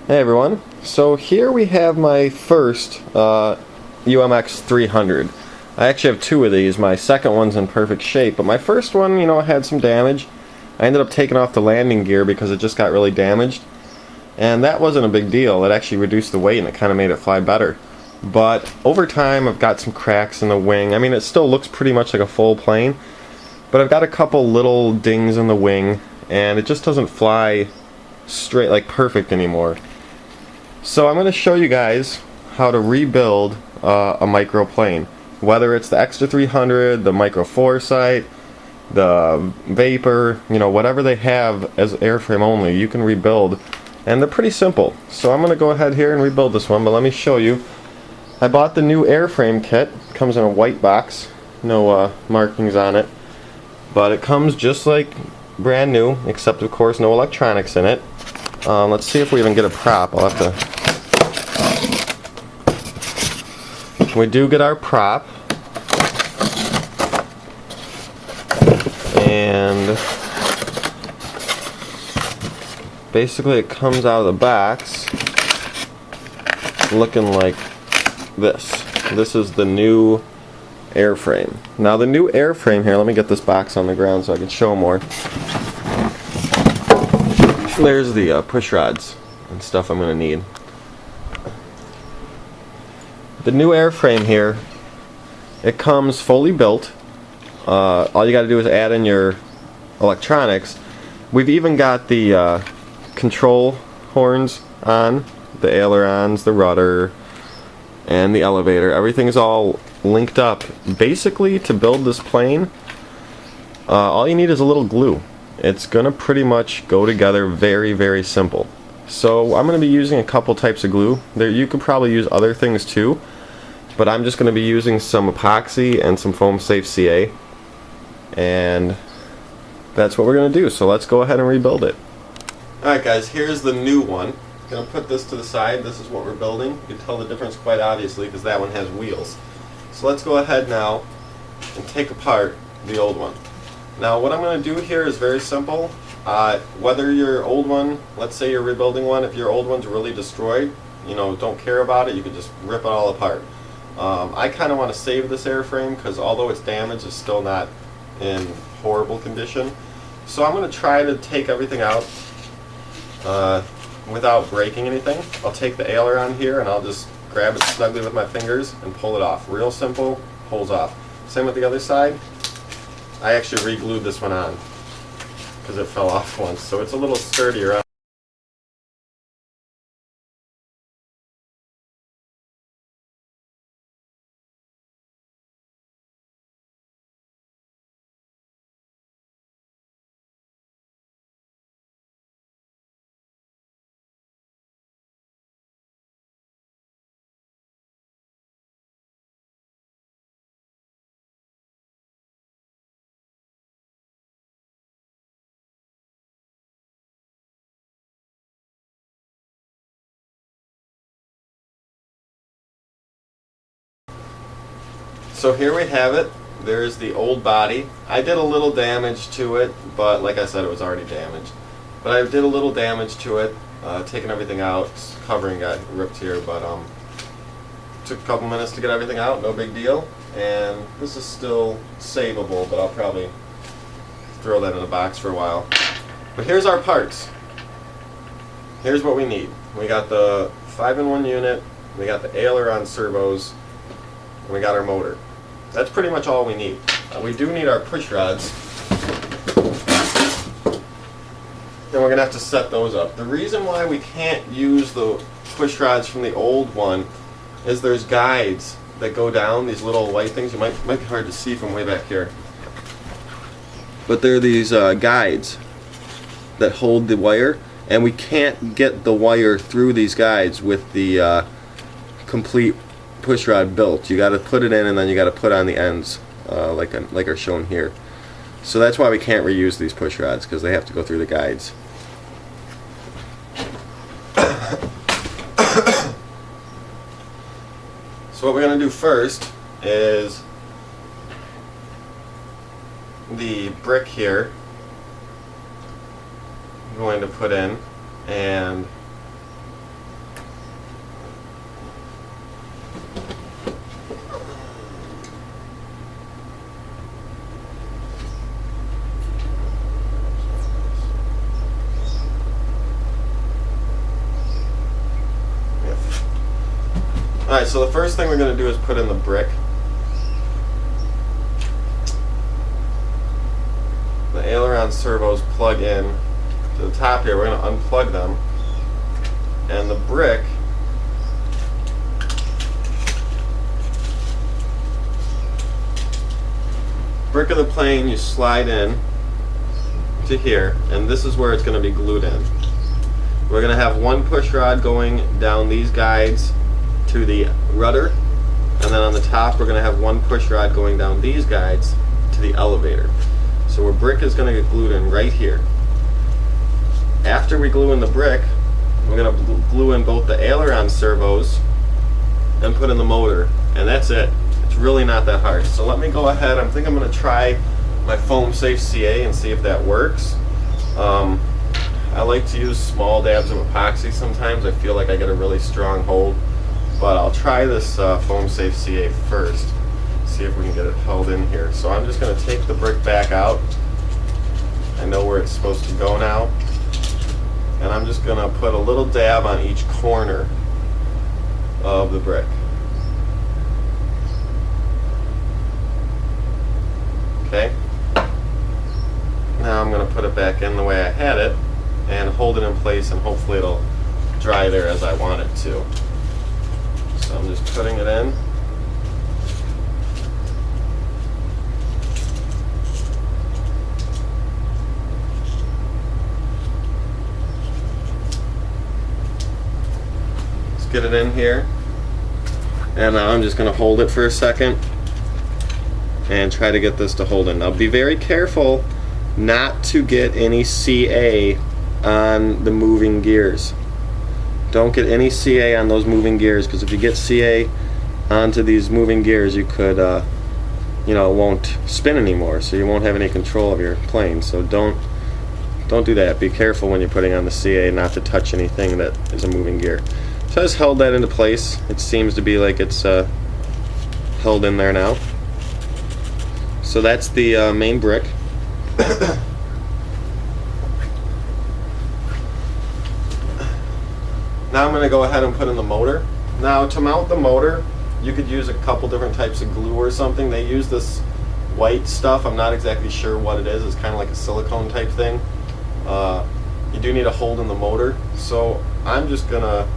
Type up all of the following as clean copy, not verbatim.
Hey everyone, so here we have my first UMX 300. I actually have two of these. My second one's in perfect shape, but my first one, had some damage. I ended up taking off the landing gear because it just got really damaged, and that wasn't a big deal. It actually reduced the weight and it kind of made it fly better. But over time I've got some cracks in the wing. I mean, it still looks pretty much like a full plane, but I've got a couple little dings in the wing and it just doesn't fly straight, like perfect anymore. So I'm going to show you guys how to rebuild a microplane. Whether it's the Extra 300, the Micro Foresight, the Vapor, whatever they have as airframe only, you can rebuild. And they're pretty simple. So I'm going to go ahead here and rebuild this one, but let me show you. I bought the new Airframe Kit. It comes in a white box, no markings on it. But it comes just like brand new, except of course no electronics in it. Let's see if we even get a prop. I'll have to... We do get our prop, and basically it comes out of the box looking like this. This is the new airframe. Now the new airframe here, let me get this box on the ground so I can show more. There's the push rods and stuff I'm going to need. The new airframe here, it comes fully built. All you got to do is add in your electronics. We've even got the control horns on, the ailerons, the rudder, and the elevator. Everything's all linked up. Basically, to build this plane, all you need is a little glue. It's gonna pretty much go together very, very simple. So I'm gonna be using a couple types of glue. You could probably use other things too, but I'm just gonna be using some epoxy and some foam safe CA, and that's what we're gonna do. So let's go ahead and rebuild it. Alright guys, here's the new one. I'm gonna put this to the side. This is what we're building. You can tell the difference quite obviously because that one has wheels. So let's go ahead now and take apart the old one. Now what I'm going to do here is very simple. Whether your old one, let's say you're rebuilding one, if your old one's really destroyed, don't care about it, you can just rip it all apart. I kind of want to save this airframe because although it's damaged, it's still not in horrible condition. So I'm going to try to take everything out without breaking anything. I'll take the aileron here and I'll just grab it snugly with my fingers and pull it off. Real simple, pulls off. Same with the other side. I actually re-glued this one on because it fell off once, so it's a little sturdier. So here we have it. There's the old body. I did a little damage to it, but like I said, it was already damaged. But I did a little damage to it, taking everything out. Covering got ripped here, but took a couple minutes to get everything out, no big deal. And this is still savable, but I'll probably throw that in a box for a while. But here's our parts. Here's what we need. We got the 5-in-1 unit, we got the Aileron Servos, and we got our motor. That's pretty much all we need. We do need our push rods, and we're going to have to set those up. The reason why we can't use the push rods from the old one is there's guides that go down, these little white things. You might be hard to see from way back here. But there are these guides that hold the wire, and we can't get the wire through these guides with the complete push rod built. You got to put it in and then you got to put on the ends like are shown here. So that's why we can't reuse these push rods, because they have to go through the guides. So what we're going to do first is the brick here I'm going to put in, and Alright, so the first thing we're going to do is put in the brick. The Aileron Servos plug in to the top here. We're going to unplug them. And the brick of the plane you slide in to here, and this is where it's going to be glued in. We're going to have one push rod going down these guides to the rudder, and then on the top we're going to have one push rod going down these guides to the elevator. So our brick is going to get glued in right here. After we glue in the brick, we're going to glue in both the aileron servos and put in the motor, and that's it. It's really not that hard. So let me go ahead. I think I'm going to try my foam safe CA and see if that works. I like to use small dabs of epoxy sometimes. I feel like I get a really strong hold, but I'll try this foam safe CA first, see if we can get it held in here. So I'm just going to take the brick back out. I know where it's supposed to go now, and I'm just going to put a little dab on each corner of the brick. Okay, now I'm going to put it back in the way I had it and hold it in place, and hopefully it'll dry there as I want it to. So I'm just putting it in. Let's get it in here, and now I'm just going to hold it for a second and try to get this to hold in. Now be very careful not to get any CA on the moving gears. Don't get any CA on those moving gears, because if you get CA onto these moving gears, you could, you know, it won't spin anymore, so you won't have any control of your plane. So don't do that. Be careful when you're putting on the CA not to touch anything that is a moving gear. So I just held that into place. It seems to be like it's held in there now. So that's the main brick. Now I'm going to go ahead and put in the motor. Now to mount the motor, you could use a couple different types of glue or something. They use this white stuff. I'm not exactly sure what it is. It's kind of like a silicone type thing. You do need a hold in the motor. So I'm just going to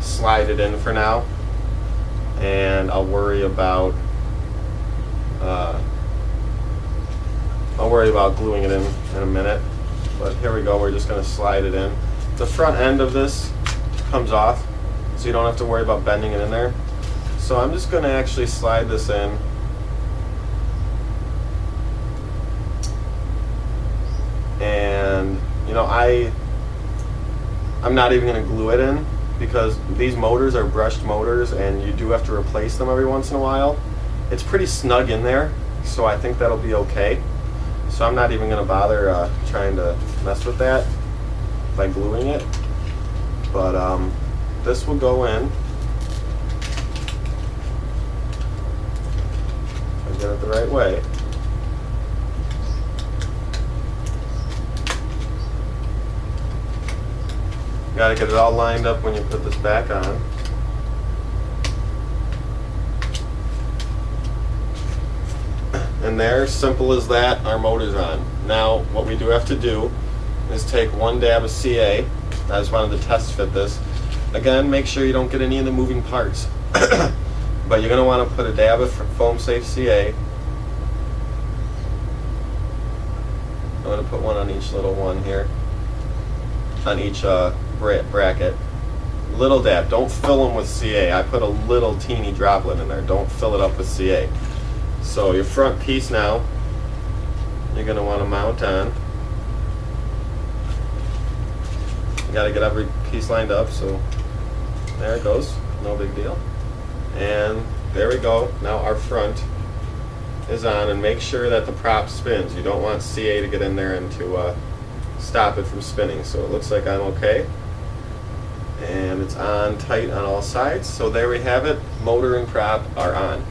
slide it in for now, and I'll worry about gluing it in a minute. But here we go. We're just going to slide it in. The front end of this comes off, so you don't have to worry about bending it in there. So I'm just going to actually slide this in. And you know, I'm not even going to glue it in, because these motors are brushed motors and you do have to replace them every once in a while. It's pretty snug in there, so I think that'll be okay. So I'm not even going to bother trying to mess with that by gluing it. But this will go in. If I get it the right way. Got to get it all lined up when you put this back on. And there, simple as that, our motor's on. Now, what we do have to do is take one dab of CA. I just wanted to test fit this. Again, make sure you don't get any of the moving parts. But you're going to want to put a dab of foam safe CA. I'm going to put one on each little one here. On each bracket. Little dab. Don't fill them with CA. I put a little teeny droplet in there. Don't fill it up with CA. So your front piece now, you're going to want to mount on. You got to get every piece lined up, so there it goes. No big deal. And there we go. Now our front is on, and make sure that the prop spins. You don't want CA to get in there and to stop it from spinning. So it looks like I'm okay. And it's on tight on all sides. So there we have it. Motor and prop are on.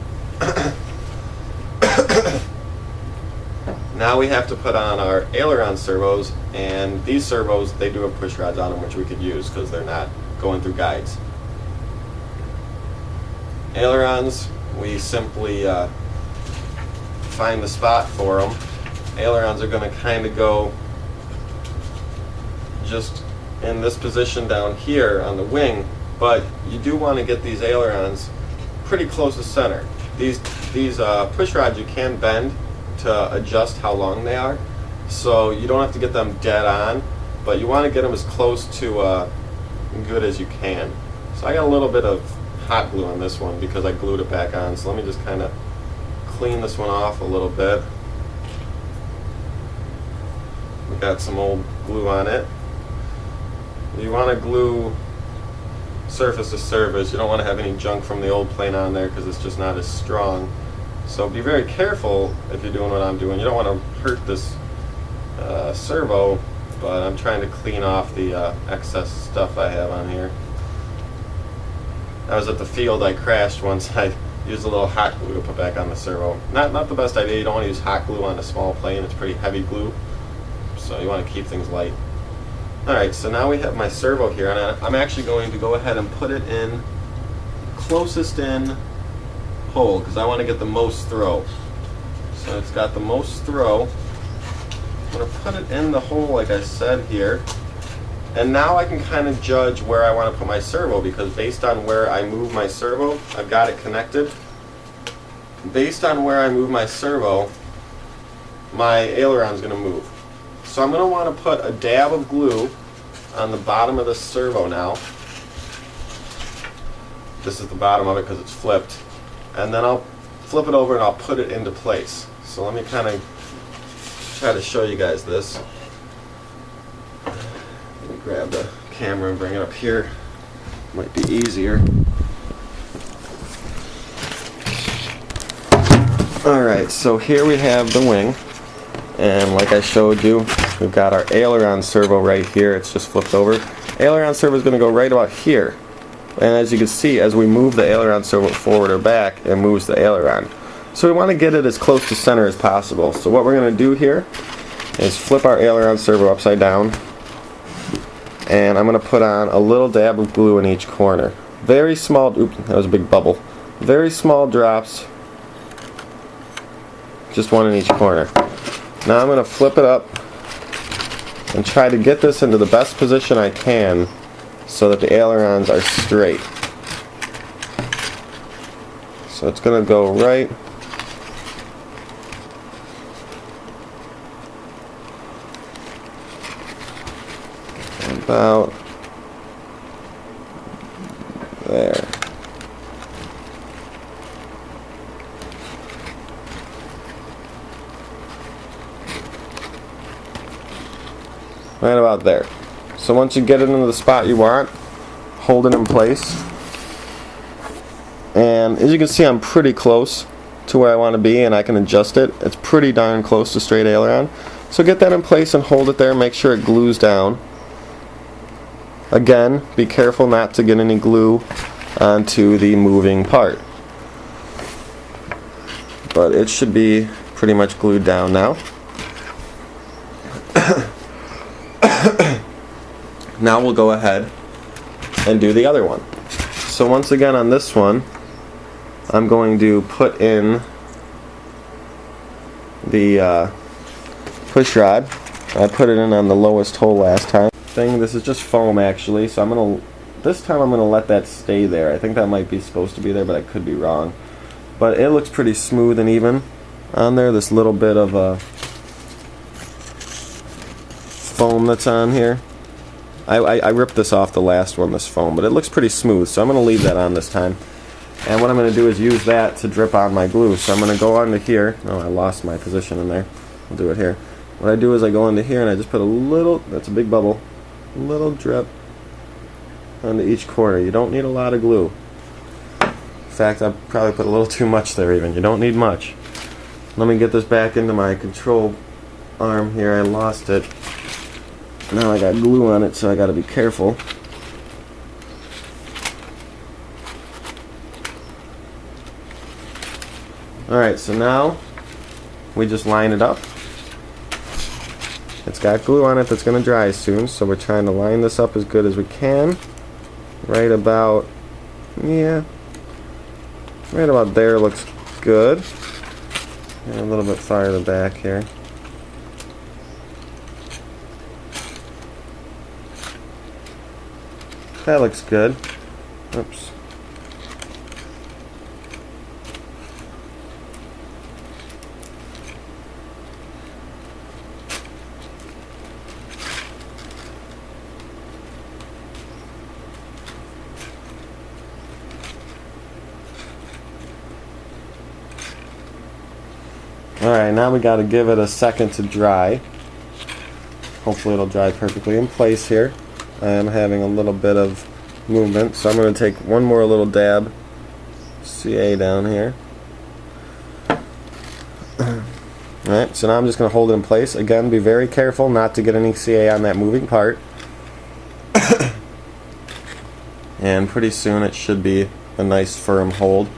Now we have to put on our aileron servos, and these servos, they do have push rods on them, which we could use because they're not going through guides. Ailerons, we simply find the spot for them. Ailerons are going to kind of go just in this position down here on the wing, but you do want to get these ailerons pretty close to center. These push rods you can bend to adjust how long they are, so you don't have to get them dead on, but you want to get them as close to good as you can. So I got a little bit of hot glue on this one because I glued it back on, so let me just kind of clean this one off a little bit. We got some old glue on it. You want to glue surface to surface. You don't want to have any junk from the old plane on there because it's just not as strong. So be very careful if you're doing what I'm doing. You don't want to hurt this servo, but I'm trying to clean off the excess stuff I have on here. I was at the field, I crashed once. I used a little hot glue to put back on the servo. Not the best idea. You don't want to use hot glue on a small plane. It's pretty heavy glue, so you want to keep things light. Alright, so now we have my servo here, and I'm actually going to go ahead and put it in closest in hole because I want to get the most throw. So it's got the most throw. I'm going to put it in the hole like I said here. And now I can kind of judge where I want to put my servo, because based on where I move my servo, I've got it connected. Based on where I move my servo, my aileron's going to move. So I'm going to want to put a dab of glue on the bottom of the servo now. This is the bottom of it because it's flipped. And then I'll flip it over and I'll put it into place. So let me kind of try to show you guys this. Let me grab the camera and bring it up here. Might be easier. Alright, so here we have the wing. And like I showed you, we've got our Aileron servo right here. It's just flipped over. Aileron servo is going to go right about here. And as you can see, as we move the Aileron servo forward or back, it moves the aileron. So we want to get it as close to center as possible. So what we're going to do here is flip our Aileron servo upside down. And I'm going to put on a little dab of glue in each corner. Very small, oops, that was a big bubble. Very small drops. Just one in each corner. Now I'm going to flip it up and try to get this into the best position I can so that the ailerons are straight. So it's going to go right about there. Right about there. So once you get it into the spot you want, hold it in place. And as you can see, I'm pretty close to where I want to be, and I can adjust it. It's pretty darn close to straight aileron. So get that in place and hold it there. Make sure it glues down. Again, be careful not to get any glue onto the moving part. But it should be pretty much glued down now. Now we'll go ahead and do the other one. So once again on this one, I'm going to put in the push rod. I put it in on the lowest hole last time. This is just foam actually, so this time I'm gonna let that stay there. I think that might be supposed to be there, but I could be wrong. But it looks pretty smooth and even on there. This little bit of foam that's on here. I ripped this off the last one, this foam, but it looks pretty smooth, so I'm going to leave that on this time. And what I'm going to do is use that to drip on my glue. So I'm going to go onto here. Oh, I lost my position in there. I'll do it here. What I do is I go into here and I just put a little, that's a big bubble, a little drip onto each corner. You don't need a lot of glue. In fact, I probably put a little too much there even. You don't need much. Let me get this back into my control arm here. I lost it. Now I got glue on it, so I got to be careful. Alright, so now we just line it up. It's got glue on it that's going to dry soon, so we're trying to line this up as good as we can. Right about, yeah, Right about there looks good. And a little bit farther back here. That looks good. Oops. Alright, now we got to give it a second to dry. Hopefully it'll dry perfectly in place here. I am having a little bit of movement, so I'm going to take one more little dab CA down here. Alright, so now I'm just going to hold it in place. Again, be very careful not to get any CA on that moving part. And pretty soon it should be a nice firm hold.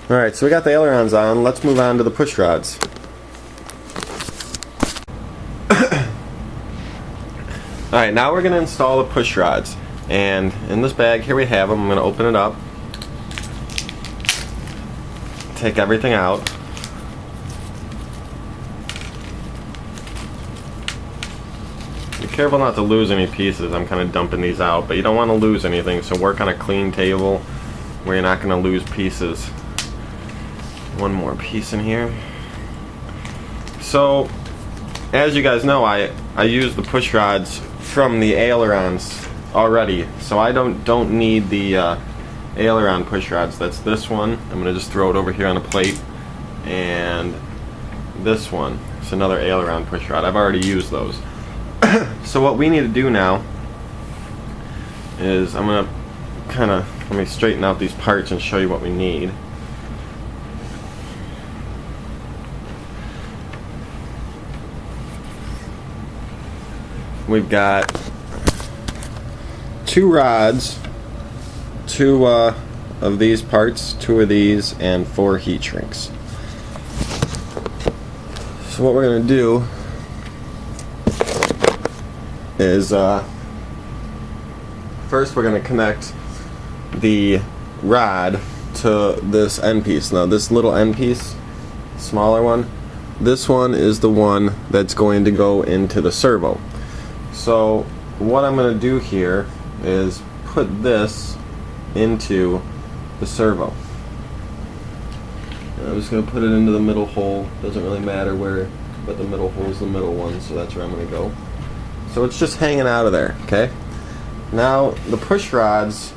Alright, so we got the ailerons on. Let's move on to the push rods. Alright, now we're going to install the push rods. And in this bag, here we have them. I'm going to open it up. Take everything out. Be careful not to lose any pieces. I'm kind of dumping these out, but you don't want to lose anything, so work on a clean table where you're not going to lose pieces. One more piece in here. So, as you guys know, I use the push rods from the ailerons already, so I don't need the aileron push rods. That's this one. I'm gonna just throw it over here on a plate, and this one. It's another aileron push rod. I've already used those. So what we need to do now is I'm gonna let me straighten out these parts and show you what we need. We've got two rods, two of these parts, two of these, and 4 heat shrinks. So what we're going to do is first we're going to connect the rod to this end piece. Now this little end piece, smaller one, this one is the one that's going to go into the servo. So what I'm going to do here is put this into the servo. And I'm just going to put it into the middle hole. Doesn't really matter where, but the middle hole is the middle one, so that's where I'm going to go. So it's just hanging out of there, okay? Now the push rods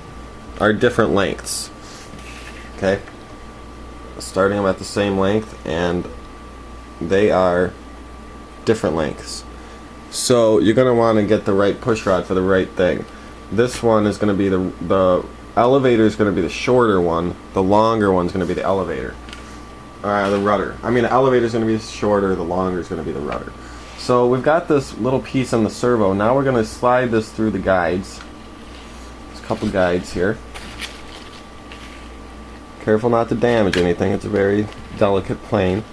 are different lengths, okay? Starting them at the same length, and they are different lengths. So you're going to want to get the right push rod for the right thing. This one is going to be the elevator is going to be the shorter one. The longer one's going to be the elevator. The rudder. I mean, the elevator is going to be shorter. The longer is going to be the rudder. So we've got this little piece on the servo. Now we're going to slide this through the guides. There's a couple guides here. Careful not to damage anything. It's a very delicate plane.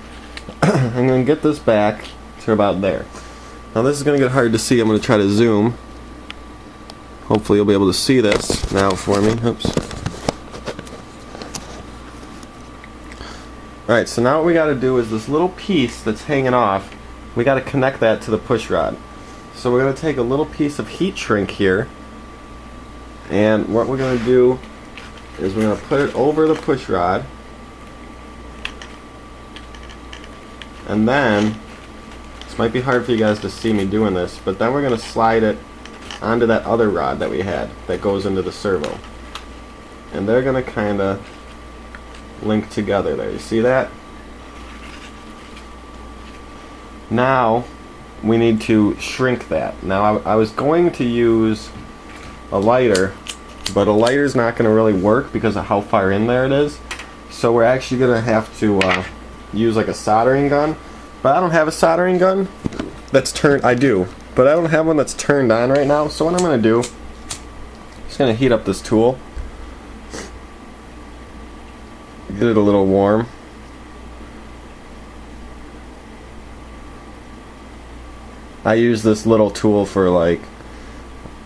I'm going to get this back to about there. Now this is going to get hard to see. I'm going to try to zoom. Hopefully you'll be able to see this now for me. Oops. Alright, so now what we got to do is this little piece that's hanging off, we got to connect that to the push rod. So we're going to take a little piece of heat shrink here, and what we're going to do is we're going to put it over the push rod, and then might be hard for you guys to see me doing this, but then we're going to slide it onto that other rod that we had that goes into the servo. And they're going to kind of link together there. You see that? Now we need to shrink that. Now I was going to use a lighter, but a lighter is not going to really work because of how far in there it is. So we're actually going to have to use like a soldering gun. But I don't have a soldering gun that's turned. I do, but I don't have one that's turned on right now. So what I'm going to do, I'm just going to heat up this tool, get it a little warm, I use this little tool for like,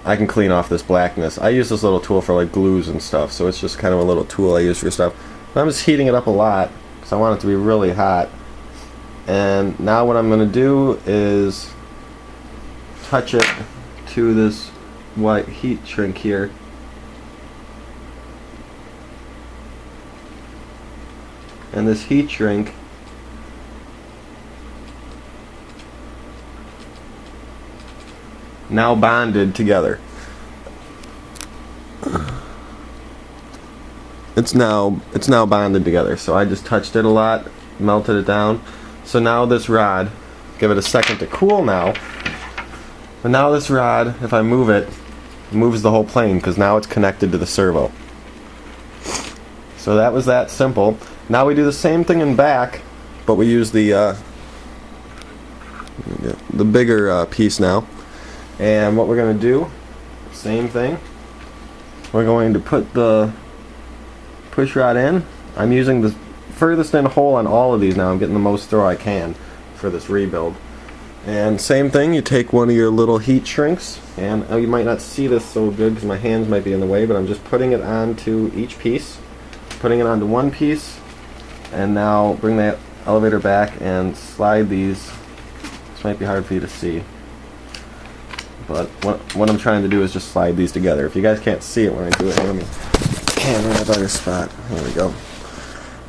I can clean off this blackness. I use this little tool for like glues and stuff, so it's just kind of a little tool I use for stuff. But I'm just heating it up a lot because I want it to be really hot. And now what I'm going to do is touch it to this white heat shrink here. And this heat shrink now bonded together. It's now bonded together. So I just touched it a lot, melted it down. So now this rod, give it a second to cool now. But now this rod, if I move it, it moves the whole plane because now it's connected to the servo. So that was that simple. Now we do the same thing in back, but we use the bigger piece now. And what we're going to do, same thing. We're going to put the push rod in. I'm using the furthest in hole on all of these now. I'm getting the most throw I can for this rebuild. And same thing, you take one of your little heat shrinks, and you might not see this so good because my hands might be in the way, but I'm just putting it onto each piece, putting it onto one piece, and now bring that elevator back and slide these. This might be hard for you to see, but what I'm trying to do is just slide these together. If you guys can't see it when I do it, let me camera in a better spot. There we go.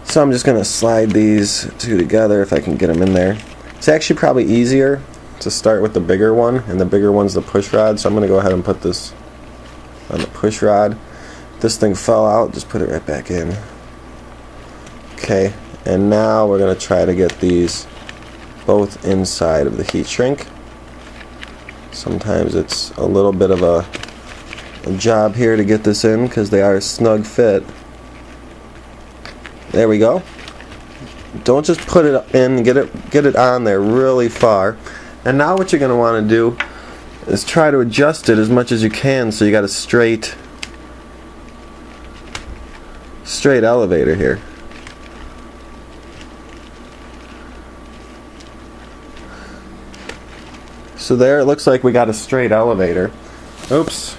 So I'm just going to slide these two together if I can get them in there. It's actually probably easier to start with the bigger one, and the bigger one's the push rod, so I'm going to go ahead and put this on the push rod. If this thing fell out, just put it right back in. Okay, and now we're going to try to get these both inside of the heat shrink. Sometimes it's a little bit of a job here to get this in because they are a snug fit. There we go. Don't just put it in, get it on there really far. And now what you're going to want to do is try to adjust it as much as you can so you got a straight elevator here. So there it looks like we got a straight elevator. Oops.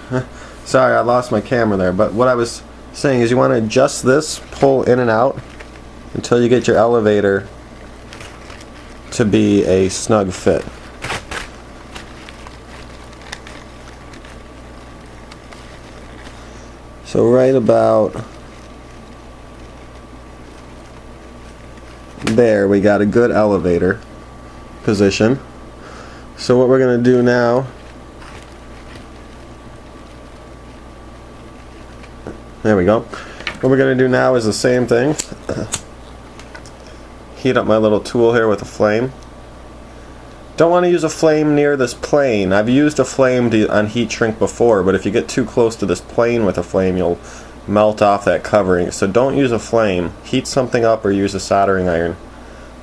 Sorry, I lost my camera there. But what I was saying is you want to adjust this, pull in and out until you get your elevator to be a snug fit. So right about there we got a good elevator position. So what we're going to do now, there we go. What we're going to do now is the same thing. Heat up my little tool here with a flame. Don't want to use a flame near this plane. I've used a flame on heat shrink before, but if you get too close to this plane with a flame, you'll melt off that covering. So don't use a flame. Heat something up or use a soldering iron.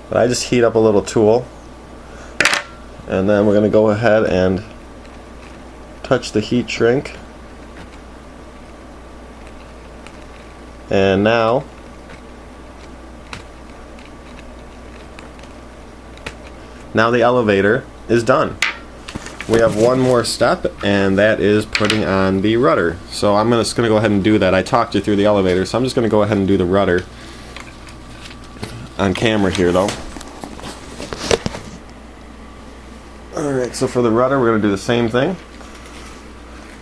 But I just heat up a little tool. And then we're going to go ahead and touch the heat shrink. And now the elevator is done. We have one more step, and that is putting on the rudder. So I'm just going to go ahead and do that. I talked you through the elevator, so I'm just going to go ahead and do the rudder on camera here though. Alright, so for the rudder we're going to do the same thing.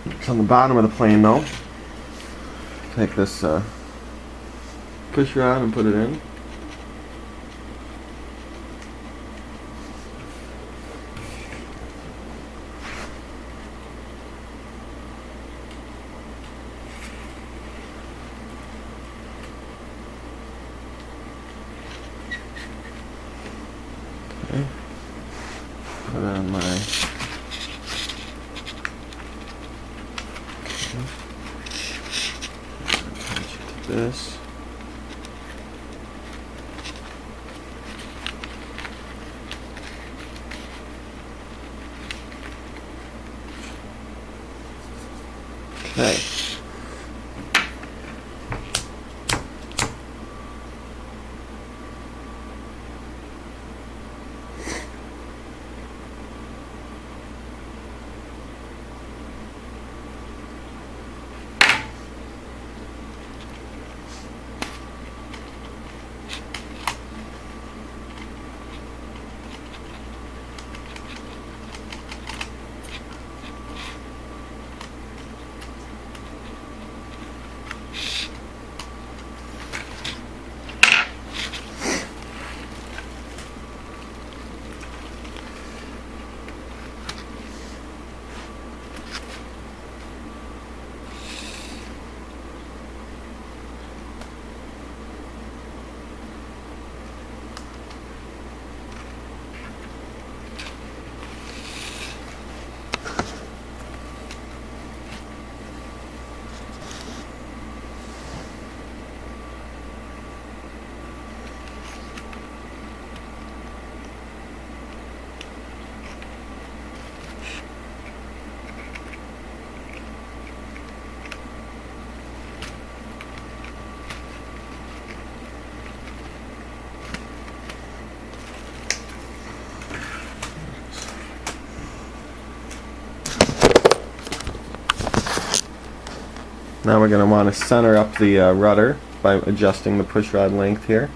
It's on the bottom of the plane though. Take this push rod and put it in. Okay. Put on my attach it to this. Okay. Now we're going to want to center up the rudder by adjusting the pushrod length here.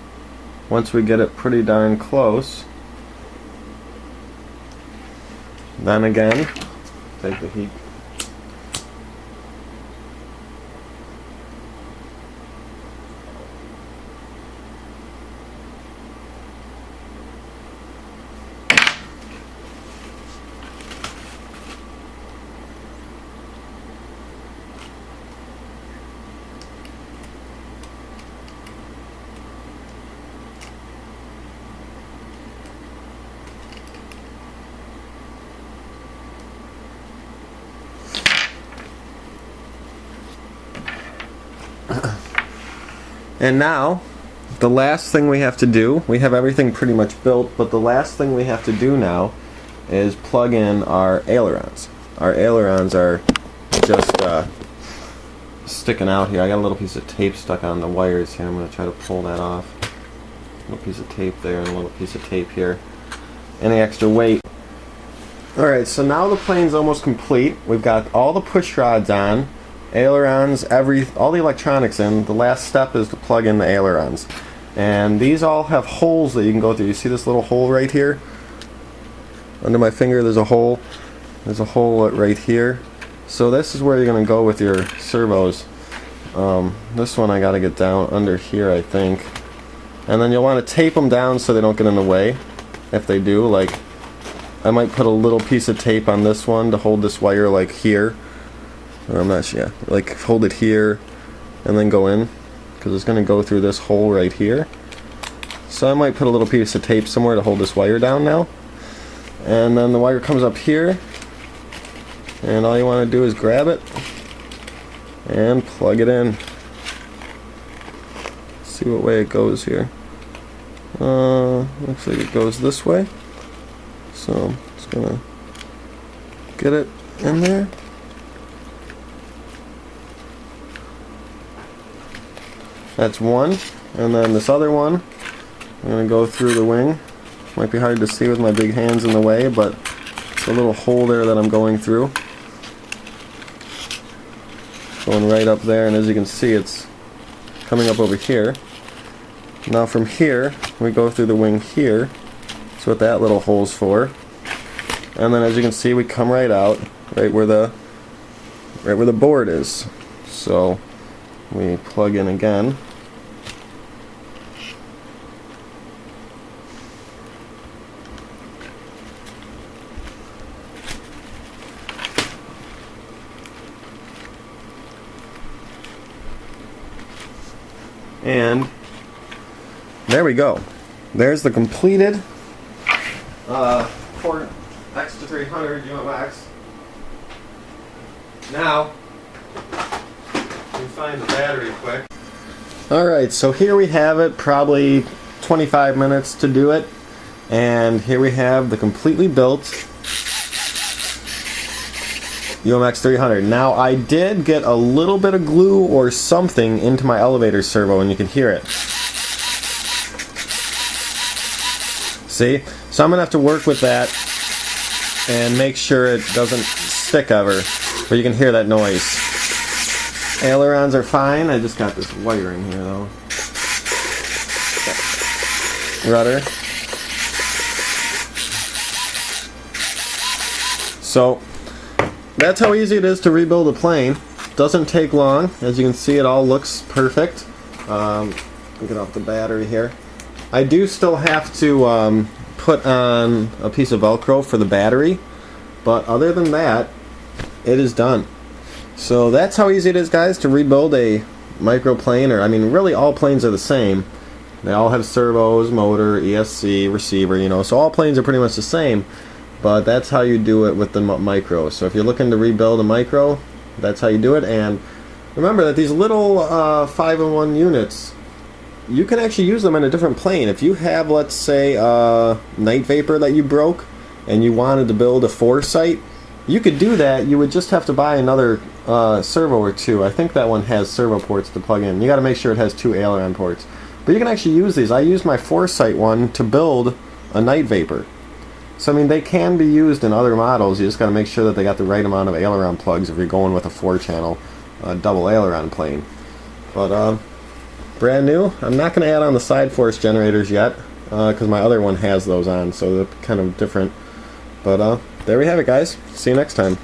Once we get it pretty darn close, then again, take the heat. And now, the last thing we have to do, we have everything pretty much built, but the last thing we have to do now is plug in our ailerons. Our ailerons are just sticking out here. I got a little piece of tape stuck on the wires here. I'm going to try to pull that off. A little piece of tape there and a little piece of tape here. Any extra weight. Alright, so now the plane's almost complete. We've got all the push rods on. Ailerons, all the electronics in. The last step is to plug in the ailerons. And these all have holes that you can go through. You see this little hole right here? Under my finger there's a hole. There's a hole right here. So this is where you're going to go with your servos. This one I got to get down under here, I think. And then you'll want to tape them down so they don't get in the way. If they do, like, I might put a little piece of tape on this one to hold this wire like here. Or I'm not sure, yeah. Like hold it here and then go in, because it's going to go through this hole right here. So I might put a little piece of tape somewhere to hold this wire down now. And then the wire comes up here, and all you want to do is grab it and plug it in. See what way it goes here. Looks like it goes this way. So I'm just going to get it in there. That's one, and then this other one, I'm going to go through the wing. Might be hard to see with my big hands in the way, but it's a little hole there that I'm going through. Going right up there, and as you can see, it's coming up over here. Now from here, we go through the wing here. That's what that little hole's for. And then as you can see, we come right out, right where the board is. So we plug in again. And there we go. There's the completed Ford X300 UMX. Now, find the battery quick. Alright, so here we have it, probably 25 minutes to do it, and here we have the completely built UMX 300. Now I did get a little bit of glue or something into my elevator servo, and you can hear it. See? So I'm going to have to work with that and make sure it doesn't stick ever, but you can hear that noise. Ailerons are fine. I just got this wire in here though. Rudder. So that's how easy it is to rebuild a plane. Doesn't take long. As you can see, it all looks perfect. Get off the battery here. I do still have to put on a piece of Velcro for the battery, but other than that, it is done. So that's how easy it is, guys, to rebuild a microplane, or I mean really all planes are the same. They all have servos, motor, ESC, receiver, you know, so all planes are pretty much the same, but that's how you do it with the micro. So if you're looking to rebuild a micro, that's how you do it. And remember that these little 5-in-1 units, you can actually use them in a different plane. If you have, let's say, Night Vapor that you broke and you wanted to build a foresight, you could do that. You would just have to buy another servo or two. I think that one has servo ports to plug in. You got to make sure it has 2 aileron ports. But you can actually use these. I used my foresight one to build a Night Vapor. So I mean, they can be used in other models. You just got to make sure that they got the right amount of aileron plugs if you're going with a 4-channel. double aileron plane. But brand new. I'm not going to add on the side force generators yet because my other one has those on, so they're kind of different. But there we have it, guys. See you next time.